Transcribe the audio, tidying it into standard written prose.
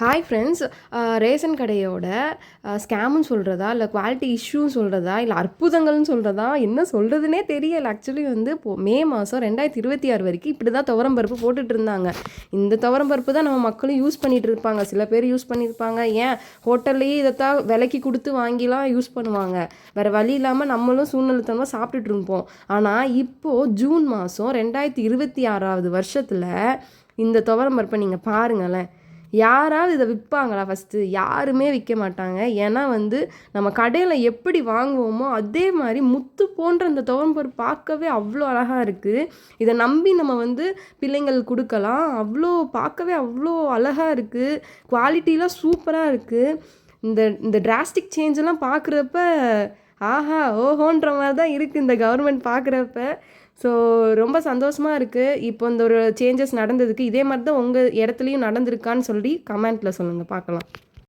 Hi friends. Ration கடையோட ஸ்கேமுன்னு சொல்கிறதா, இல்லை குவாலிட்டி இஷ்யூன்னு சொல்கிறதா, இல்லை அற்புதங்கள்னு சொல்கிறதா, என்ன சொல்கிறதுனே தெரியல. ஆக்சுவலி வந்து இப்போது மே மாதம் 2026 வரைக்கும் இப்படி தான் துவரம் பருப்பு போட்டுட்டு இருந்தாங்க. இந்த துவரம் பருப்பு தான் நம்ம மக்களும் யூஸ் பண்ணிகிட்டு இருப்பாங்க. சில பேர் யூஸ் பண்ணியிருப்பாங்க. ஏன் ஹோட்டல்லையே இதைத்தான் விலைக்கு கொடுத்து வாங்கிலாம் யூஸ் பண்ணுவாங்க. வேறு வழி இல்லாமல் நம்மளும் சூழ்நிலைத்தனமாக சாப்பிட்டுட்டு இருப்போம். ஆனால் இப்போது ஜூன் மாதம் 2026 வருஷத்தில் இந்த துவரம் பருப்பை நீங்கள் பாருங்களேன். யாராவது இதை விற்பாங்களா? ஃபஸ்ட்டு யாருமே விற்க மாட்டாங்க. ஏன்னா வந்து நம்ம கடையில் எப்படி வாங்குவோமோ அதே மாதிரி முத்து போன்ற இந்த துவரம் பருப்பு பார்க்கவே அவ்வளோ அழகாக இருக்குது. இதை நம்பி நம்ம வந்து பிள்ளைங்களுக்கு கொடுக்கலாம். பார்க்கவே அவ்வளோ அழகாக இருக்குது. குவாலிட்டிலாம் சூப்பராக இருக்குது. இந்த இந்த டிராஸ்டிக் சேஞ்செல்லாம் பார்க்குறப்ப ஆஹா ஓஹோன்ற மாதிரி தான் இருக்குது இந்த கவர்மெண்ட் பார்க்குறப்ப. ஸோ ரொம்ப சந்தோஷமாக இருக்குது. இப்போ இந்த ஒரு சேஞ்சஸ் நடந்ததுக்கு இதே மாதிரி தான் உங்கள் இடத்துலையும் நடந்திருக்கான்னு சொல்லி கமெண்ட்டில் சொல்லுங்கள், பார்க்கலாம்.